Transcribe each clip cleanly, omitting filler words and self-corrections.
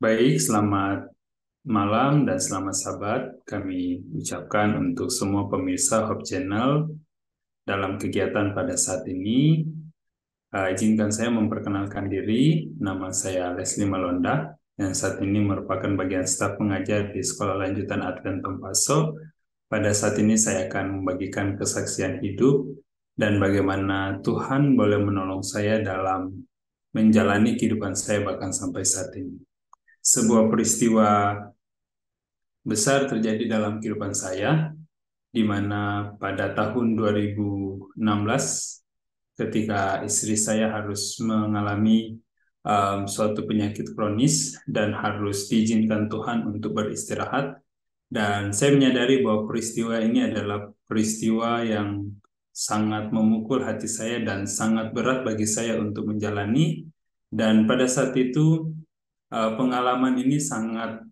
Baik, selamat malam dan selamat sahabat. Kami ucapkan untuk semua pemirsa Hope Channel dalam kegiatan pada saat ini. Izinkan saya memperkenalkan diri. Nama saya Leslie Malonda yang saat ini merupakan bagian staf pengajar di Sekolah Lanjutan Advent Tompaso. Pada saat ini saya akan membagikan kesaksian hidup dan bagaimana Tuhan boleh menolong saya dalam menjalani kehidupan saya bahkan sampai saat ini. Sebuah peristiwa besar terjadi dalam kehidupan saya, di mana pada tahun 2016, ketika istri saya harus mengalami suatu penyakit kronis dan harus diizinkan Tuhan untuk beristirahat. Dan saya menyadari bahwa peristiwa ini adalah peristiwa yang sangat memukul hati saya dan sangat berat bagi saya untuk menjalani. Dan pada saat itu pengalaman ini sangat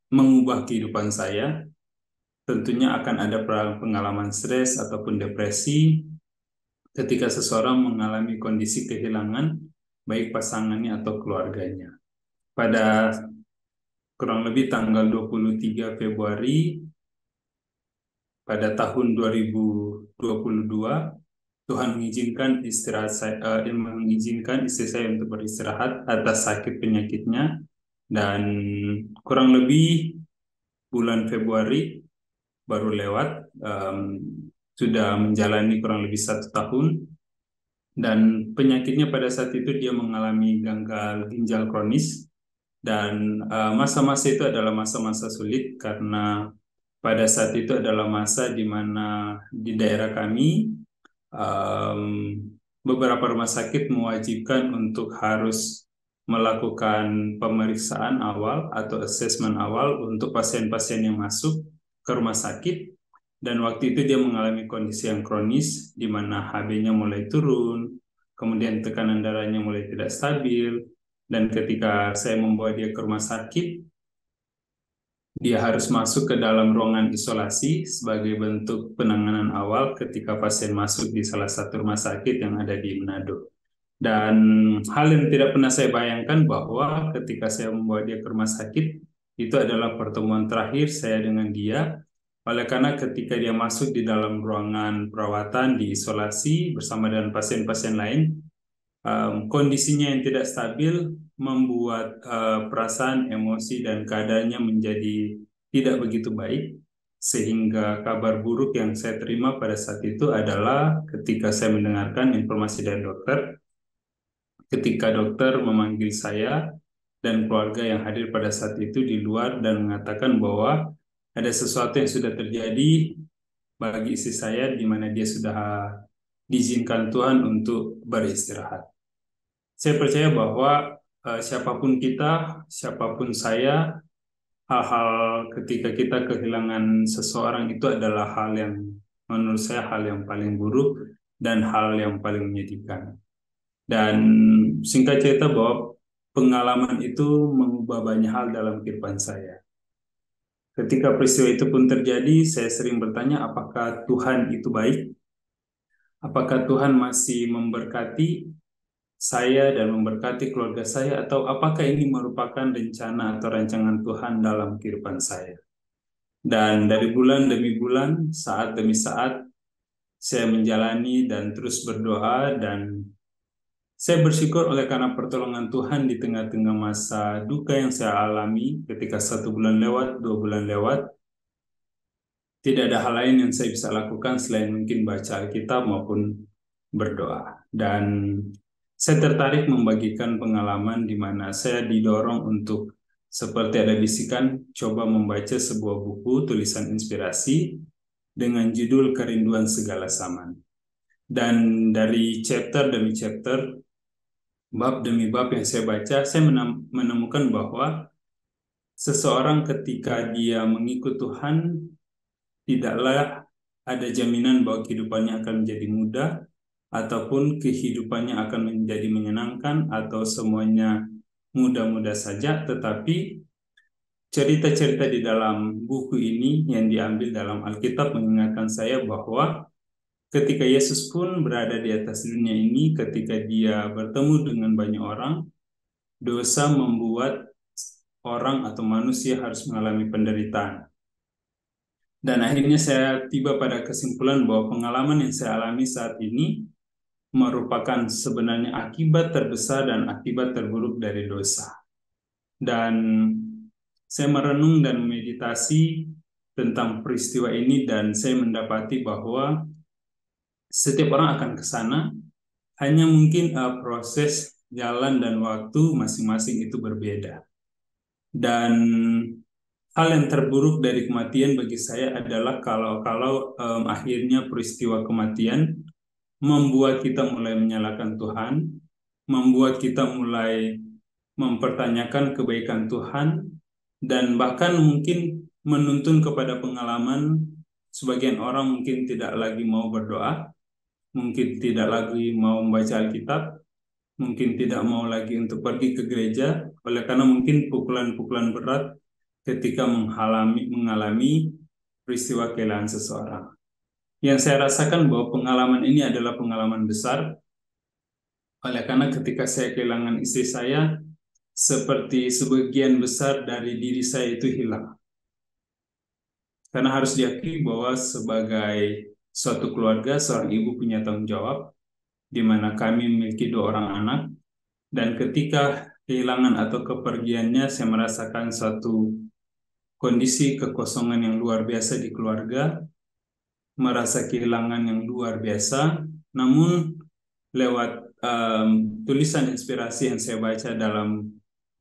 mengubah kehidupan saya. Tentunya akan ada pengalaman stres ataupun depresi ketika seseorang mengalami kondisi kehilangan baik pasangannya atau keluarganya. Pada kurang lebih tanggal 23 Februari pada tahun 2022, Tuhan mengizinkan istri saya untuk beristirahat atas sakit penyakitnya, dan kurang lebih bulan Februari baru lewat, sudah menjalani kurang lebih 1 tahun, dan penyakitnya pada saat itu dia mengalami gagal ginjal kronis, dan masa-masa itu adalah masa-masa sulit karena pada saat itu adalah masa di mana di daerah kami um, beberapa rumah sakit mewajibkan untuk harus melakukan pemeriksaan awal atau asesmen awal untuk pasien-pasien yang masuk ke rumah sakit. Dan waktu itu dia mengalami kondisi yang kronis, di mana HB-nya mulai turun, kemudian tekanan darahnya mulai tidak stabil, dan ketika saya membawa dia ke rumah sakit, dia harus masuk ke dalam ruangan isolasi sebagai bentuk penanganan awal ketika pasien masuk di salah satu rumah sakit yang ada di Manado. Dan hal yang tidak pernah saya bayangkan bahwa ketika saya membawa dia ke rumah sakit, itu adalah pertemuan terakhir saya dengan dia. Oleh karena ketika dia masuk di dalam ruangan perawatan di isolasi bersama dengan pasien-pasien lain, kondisinya yang tidak stabil membuat perasaan, emosi, dan keadaannya menjadi tidak begitu baik. Sehingga kabar buruk yang saya terima pada saat itu adalah ketika saya mendengarkan informasi dari dokter, ketika dokter memanggil saya dan keluarga yang hadir pada saat itu di luar dan mengatakan bahwa ada sesuatu yang sudah terjadi bagi istri saya, di mana dia sudah diizinkan Tuhan untuk beristirahat. Saya percaya bahwa siapapun kita, siapapun saya, hal-hal ketika kita kehilangan seseorang itu adalah hal yang menurut saya hal yang paling buruk dan hal yang paling menyedihkan. Dan singkat cerita bahwa pengalaman itu mengubah banyak hal dalam kehidupan saya. Ketika peristiwa itu pun terjadi, saya sering bertanya, apakah Tuhan itu baik? Apakah Tuhan masih memberkati saya dan memberkati keluarga saya, atau apakah ini merupakan rencana atau rancangan Tuhan dalam kehidupan saya? Dan dari bulan demi bulan, saat demi saat, saya menjalani dan terus berdoa, dan saya bersyukur oleh karena pertolongan Tuhan di tengah-tengah masa duka yang saya alami ketika 1 bulan lewat, 2 bulan lewat. Tidak ada hal lain yang saya bisa lakukan selain mungkin baca Alkitab maupun berdoa. Dan saya tertarik membagikan pengalaman di mana saya didorong untuk, seperti ada bisikan, coba membaca sebuah buku tulisan inspirasi dengan judul Kerinduan Segala Zaman. Dan dari chapter demi chapter, bab demi bab yang saya baca, saya menemukan bahwa seseorang ketika dia mengikut Tuhan, tidaklah ada jaminan bahwa kehidupannya akan menjadi mudah, ataupun kehidupannya akan menjadi menyenangkan, atau semuanya mudah-mudah saja. Tetapi cerita-cerita di dalam buku ini yang diambil dalam Alkitab mengingatkan saya bahwa ketika Yesus pun berada di atas dunia ini, ketika dia bertemu dengan banyak orang, dosa membuat orang atau manusia harus mengalami penderitaan. Dan akhirnya saya tiba pada kesimpulan bahwa pengalaman yang saya alami saat ini merupakan sebenarnya akibat terbesar dan akibat terburuk dari dosa. Dan saya merenung dan meditasi tentang peristiwa ini dan saya mendapati bahwa setiap orang akan ke sana, hanya mungkin proses, jalan, dan waktu masing-masing itu berbeda. Dan hal yang terburuk dari kematian bagi saya adalah kalau akhirnya peristiwa kematian membuat kita mulai menyalahkan Tuhan, membuat kita mulai mempertanyakan kebaikan Tuhan, dan bahkan mungkin menuntun kepada pengalaman sebagian orang mungkin tidak lagi mau berdoa, mungkin tidak lagi mau membaca Alkitab, mungkin tidak mau lagi untuk pergi ke gereja, oleh karena mungkin pukulan-pukulan berat ketika mengalami peristiwa kehilangan seseorang. Yang saya rasakan bahwa pengalaman ini adalah pengalaman besar, oleh karena ketika saya kehilangan istri saya, seperti sebagian besar dari diri saya itu hilang. Karena harus diakui bahwa sebagai suatu keluarga, seorang ibu punya tanggung jawab, di mana kami memiliki 2 orang anak, dan ketika kehilangan atau kepergiannya, saya merasakan suatu kondisi kekosongan yang luar biasa di keluarga, merasa kehilangan yang luar biasa. Namun lewat tulisan inspirasi yang saya baca dalam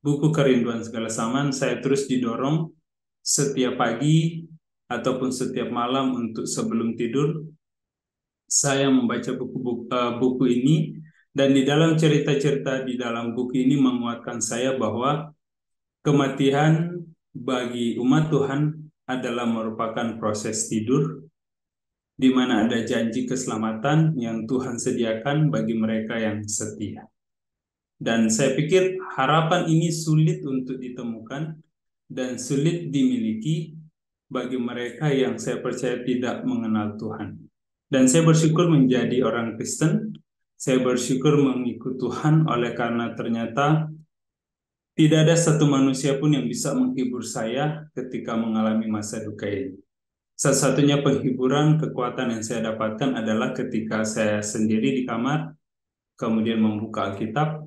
buku Kerinduan Segala Zaman, saya terus didorong setiap pagi ataupun setiap malam untuk sebelum tidur, saya membaca buku ini, dan di dalam cerita-cerita di dalam buku ini menguatkan saya bahwa kematian bagi umat Tuhan adalah merupakan proses tidur, di mana ada janji keselamatan yang Tuhan sediakan bagi mereka yang setia. Dan saya pikir harapan ini sulit untuk ditemukan dan sulit dimiliki bagi mereka yang saya percaya tidak mengenal Tuhan. Dan saya bersyukur menjadi orang Kristen, saya bersyukur mengikut Tuhan oleh karena ternyata tidak ada satu manusia pun yang bisa menghibur saya ketika mengalami masa duka ini. Satu-satunya penghiburan, kekuatan yang saya dapatkan adalah ketika saya sendiri di kamar, kemudian membuka Alkitab,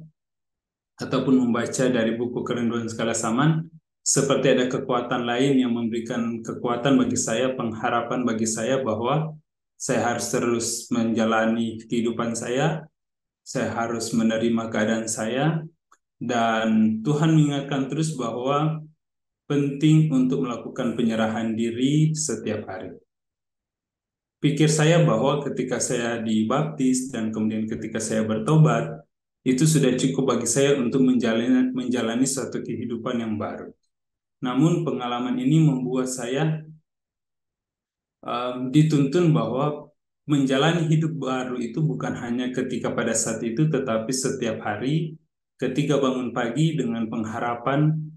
ataupun membaca dari buku Kerinduan Segala Zaman, seperti ada kekuatan lain yang memberikan kekuatan bagi saya, pengharapan bagi saya bahwa saya harus terus menjalani kehidupan saya harus menerima keadaan saya, dan Tuhan mengingatkan terus bahwa penting untuk melakukan penyerahan diri setiap hari. Pikir saya bahwa ketika saya dibaptis dan kemudian ketika saya bertobat, itu sudah cukup bagi saya untuk menjalani suatu kehidupan yang baru. Namun pengalaman ini membuat saya dituntun bahwa menjalani hidup baru itu bukan hanya ketika pada saat itu, tetapi setiap hari ketika bangun pagi dengan pengharapan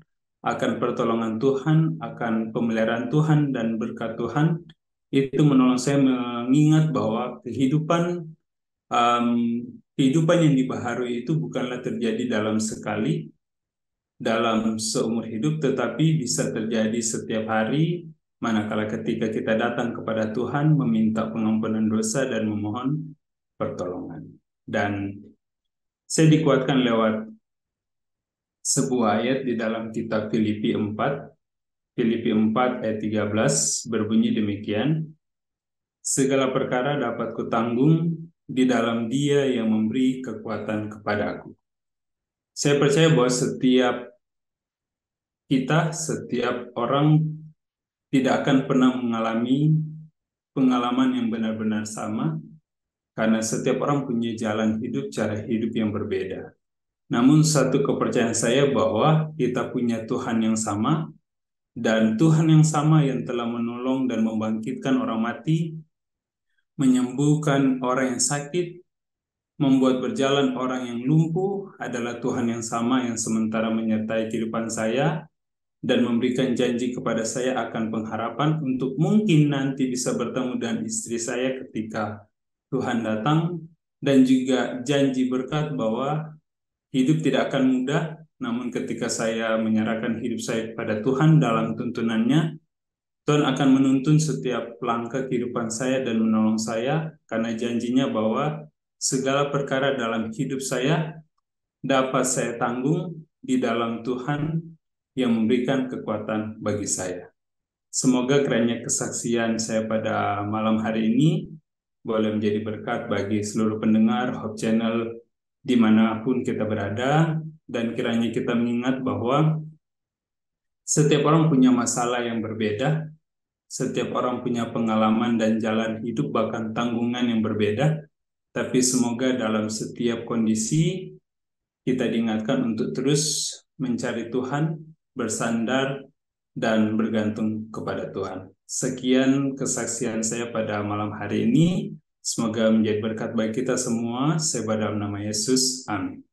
akan pertolongan Tuhan, akan pemeliharaan Tuhan dan berkat Tuhan, itu menolong saya mengingat bahwa kehidupan yang dibaharui itu bukanlah terjadi dalam sekali, dalam seumur hidup, tetapi bisa terjadi setiap hari, manakala ketika kita datang kepada Tuhan, meminta pengampunan dosa dan memohon pertolongan. Dan saya dikuatkan lewat sebuah ayat di dalam kitab Filipi 4. Filipi 4 ayat 13 berbunyi demikian, segala perkara dapat kutanggung di dalam Dia yang memberi kekuatan kepada aku. Saya percaya bahwa setiap orang tidak akan pernah mengalami pengalaman yang benar-benar sama, karena setiap orang punya jalan hidup, cara hidup yang berbeda. Namun satu kepercayaan saya bahwa kita punya Tuhan yang sama, dan Tuhan yang sama yang telah menolong dan membangkitkan orang mati, menyembuhkan orang yang sakit, membuat berjalan orang yang lumpuh, adalah Tuhan yang sama yang sementara menyertai kehidupan saya dan memberikan janji kepada saya akan pengharapan untuk mungkin nanti bisa bertemu dengan istri saya ketika Tuhan datang, dan juga janji berkat bahwa hidup tidak akan mudah, namun ketika saya menyerahkan hidup saya kepada Tuhan dalam tuntunannya, Tuhan akan menuntun setiap langkah kehidupan saya dan menolong saya, karena janjinya bahwa segala perkara dalam hidup saya dapat saya tanggung di dalam Tuhan yang memberikan kekuatan bagi saya. Semoga kiranya kesaksian saya pada malam hari ini boleh menjadi berkat bagi seluruh pendengar Hope Channel dimanapun kita berada, dan kiranya kita mengingat bahwa setiap orang punya masalah yang berbeda, setiap orang punya pengalaman dan jalan hidup bahkan tanggungan yang berbeda, tapi semoga dalam setiap kondisi kita diingatkan untuk terus mencari Tuhan, bersandar, dan bergantung kepada Tuhan. Sekian kesaksian saya pada malam hari ini. Semoga menjadi berkat bagi kita semua. Saya dalam nama Yesus. Amin.